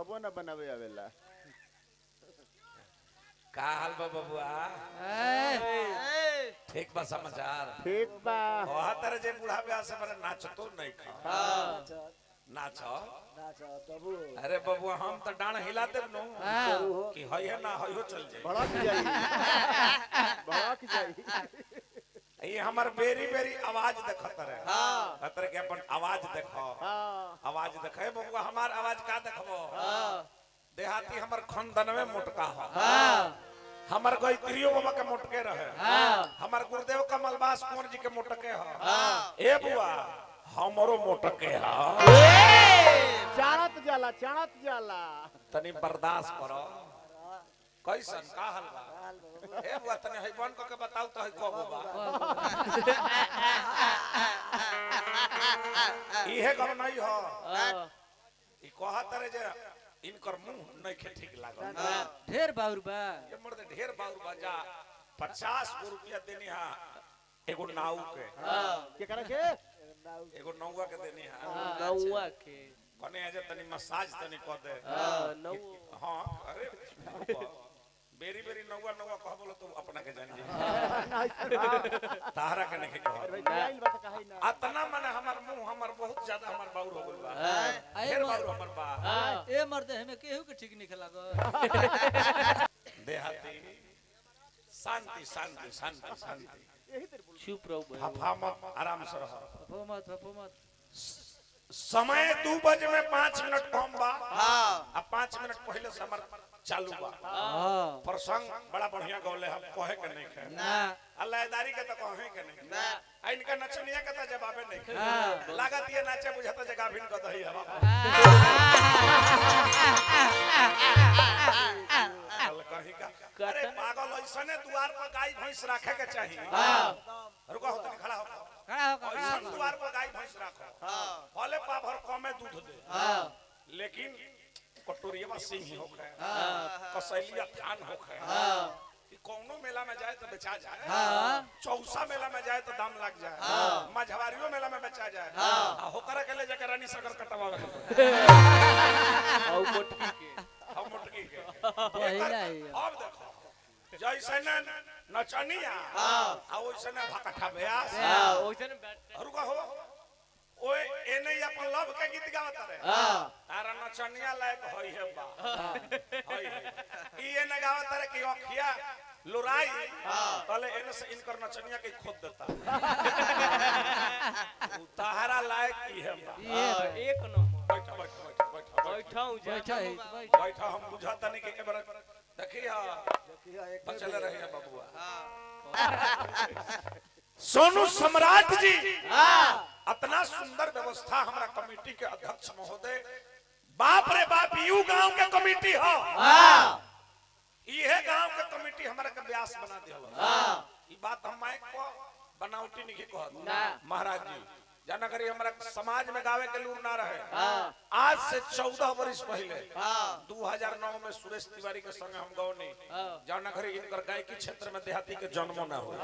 तबो ना बनावे आवेला। का हाल बा बबुआ? ठीक बा समाचार? ठीक बा। कहा तरह जे बूढ़ा ब्याह से मरे नाच तो नहीं खा। नाच तबु अरे बबुआ हम तो डांड हिला देब नो कि हइए ना हइयो चल जाई। भड़क जाई। भड़क जाई। ये हमर बेरी बेरी आवाज देखत रहे। खतर के अपन आवाज देखो। आवाज देखे बबुआ हमार आवाज का देखबो? देहाती हमर खंदन में मोटका हो। हमर गायत्रियो बाबा के मोटके रहे। हमर गुरुदेव कमलबास कुंवर जी के मोटके हो। ए बुआ हमरो मोटके हो। चाणत जाला। तनी बर्दाश्त करो। कैसन का हाल बा? ए बुआ तनी हई बन के बताऊ तो हई कब बा? इहे गम नहीं हो। ई कहत रे जे इनकर मुंह नहीं के ठीक लागल। ढेर बाउर बा। ये मर्द ढेर बाउर बा जा 50 रुपया देनी हा एगो नाऊ के। के करे के? एगो नौवा के देनी हा। नौवा के कने जे तनी मसाज तनी क दे। नौ हां अरे बेरी बेरी नौवा कह बोलो तो अपना के जान जी। तारा के नहीं कह। आइल बात कहि ना। अतना माने हमर मुंह हमर बहुत ज्यादा हमर बाउर हो गइल बा। ढेर बाउर हमर बा। ए मर्द हमें केहू के ठीक नहीं लागो। देहाती शांति शांति शांति शांति। यही तेरे बोल। चुप रहो भाई। हफा मत आराम से रहो। हफो मत। समय 2 बजे में 5 मिनट कम बा। अब 5 मिनट पहले से हमर चालू बा। प्रसंग बड़ा बढ़िया गौले हम कहे के नहीं है ना अल्लाहदारी के तो कहे के नहीं ना इनका नचनिया के तो जवाबे नहीं लागत ये नाचे बुझाता जगह भिन क दही हवा कहीं का अरे पागल ऐसने द्वार पर गाय भैंस रखे के चाहिए। रुको हो तनी खड़ा हो। ऐसा द्वार पर गाय भैंस रखो भले पा भर कमे दूध दे लेकिन कटोरिया सिंह होखे कसैलिया थान होखे कौनो मेला में जाए तो बेचा जाए। चौसा मेला में जाए तो दाम लग जाए। मझवारियों मेला में बेचा जाए। होकर के ले जाकर रानी सगर कटवावे और मोटकी के अब देखो जैसे नचनिया आ वैसे भकठा ब्यास ओइसन रुका हो ओए एने अपन लव के गीत गावत रहे। तारा नचनिया लायक होई है बा होई ई एने गावत रहे कि अखिया लुराई तले एने से इनकर नचनिया के खोद देता। तारा लायक की है बा एक नंबर। बैठा हम बुझाता नहीं कि एबर देखिया बचल रहे बबुआ। सोनू सम्राट जी इतना सुंदर व्यवस्था हमारा कमेटी के अध्यक्ष महोदय बाप रे बाप यू गांव के कमेटी हो। ये गांव के कमेटी हमारा के व्यास बना दे। ये बात हम माइक को बनावटी नहीं कहत महाराज जी जाना करी हमारा समाज में गावे के लूर ना रहे। आज से 14 वर्ष पहले 2009 में सुरेश तिवारी के संग हम गौनी जाना करी इनकर गायकी क्षेत्र में देहाती के जन्म ना हुआ।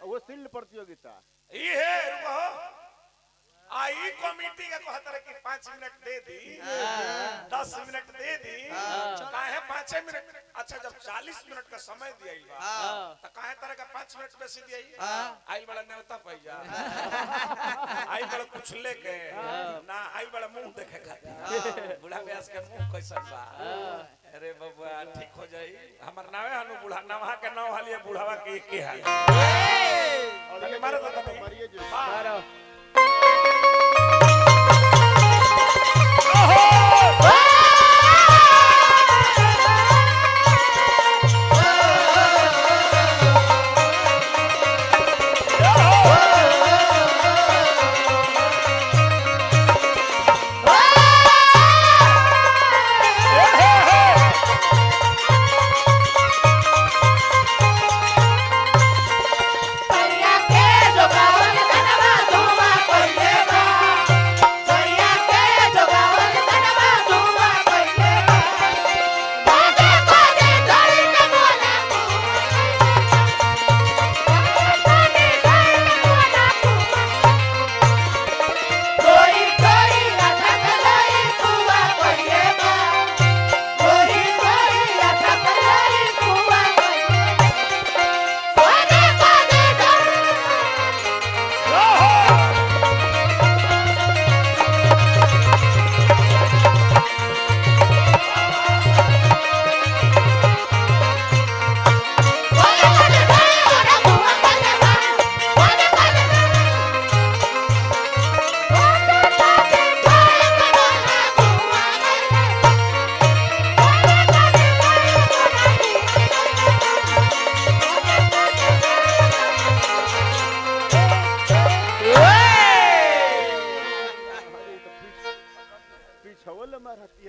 वो सिल्ड प्रतियोगिता ये रुको आई कमेटी के कहत रहे कि 5 मिनट दे दी 10 मिनट दे दी काहे 5 मिनट। अच्छा जब 40 मिनट का समय दिया तो काहे तरह का 5 मिनट बेसी दिया आई बड़ा नेवता पाई जा आई बड़ा कुछ लेके ना आई बड़ा मुंह देखे खातिर बूढ़ा व्यास के मुंह कैसन बा। अरे बबुआ ठीक हो जाई हमर नावे हनु बूढ़ा नवा के नाव हालिए बूढ़ावा के हाल तने मारो तो तने मरिए जो मारो के जो गावल धनवा धुमा कोइले बा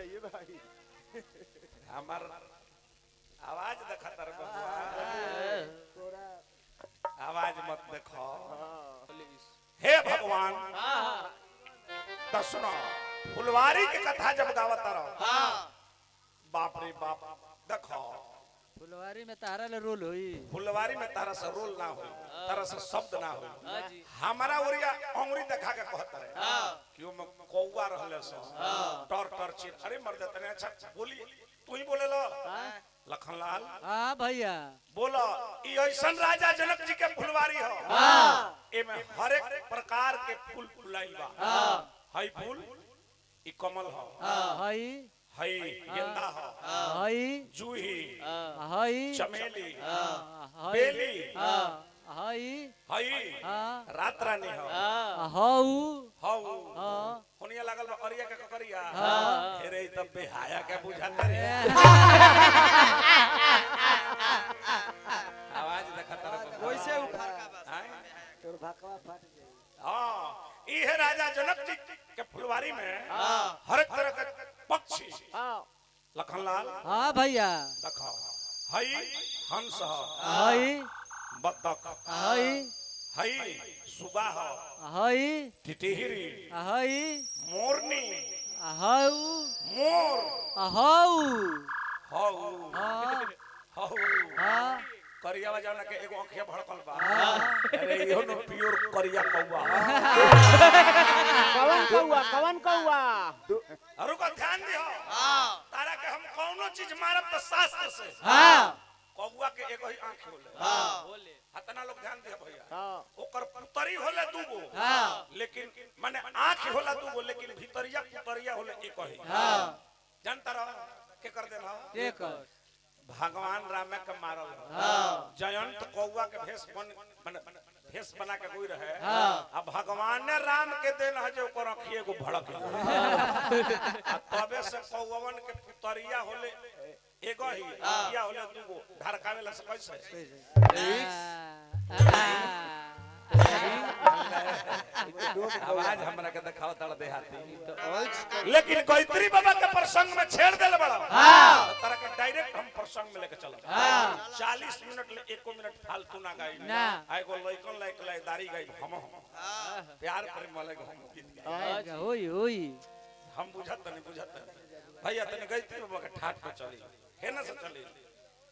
ये भाई हमार आवाज देखा तर तोरा आवाज मत देखो। हाँ हे भगवान तो सुनो फुलवारी की कथा जब गावत रहो बाप रे बाप देखो फुलवारी में तारा ले रोल होई। फुलवारी में तारा से रोल ना हो तारा से शब्द ना हो हां जी हमारा ओरिया अंगुरी देखा के कहत रहे क्यों मैं कौवा रहले सो टर टर चिर अरे मर जाते ने अच्छा बोली तू ही बोले लो लखनलाल हां भैया बोलो ई ऐसन राजा जनक जी के फुलवारी हो एमे हर एक प्रकार के फूल फुलाइल बा हई फूल ई कमल हो हई हई गेंदा हो हई जूही हई चमेली हई बेली हई हई रात रानी हो हऊ हऊ हां होनिया लागल बा अरिया के ककरिया हेरे ई तब बेहाया के बुझाते रे आवाज देखा तर वैसे उखाड़ का बात तोर भकवा फट गई हां ई है राजा जनक जी के फुलवारी में हर एक तरह के पक्षी हाँ लखनलाल हां भैया देखो हई हंस हो हई बतख हई हई सुगा हो हई टिटिहिरी हई मोरनी हऊ मोर हऊ हऊ हां हऊ हां करिया बजावना के एगो आंखिया भड़कल बा अरे इहो न प्योर करिया कौवा कवन कौवा अरु का ध्यान दियो तारा के हम कौनो चीज मारब त शास्त्र से हां कौवा के एगो ही आंख होले बोले हतना लोग ध्यान दियो भैया हाँ ओकर पुतरी होले दूगो लेकिन माने आंख होला दूगो लेकिन भीतरिया पुतरिया होले एक ही जानता रहो के कर देला एक भगवान राम के मारल जयंत कौवा के भेष भेष बना के कोई रहे अब भगवान ने राम के देन है जो ओकर आंखिए को भड़क आ तबे से कौवन के पुतरिया होले एगो ही या होले दूगो धड़कावे ला कैसे आवाज हमरा के दिखाओ तड़ देहाती लेकिन गायत्री बाबा के प्रसंग में छेड़ देल बड़ा तरह के डायरेक्ट हम प्रसंग में लेके चलो 40 मिनट ले 1 मिनट फालतू ना गाई ना आएगो लइकन लाइक दाढ़ी गाई हम प्यार करे मले हम गीत गाई होई होई हम बुझत नहीं भैया तने गायत्री बाबा के ठाट पे चली है ना से चली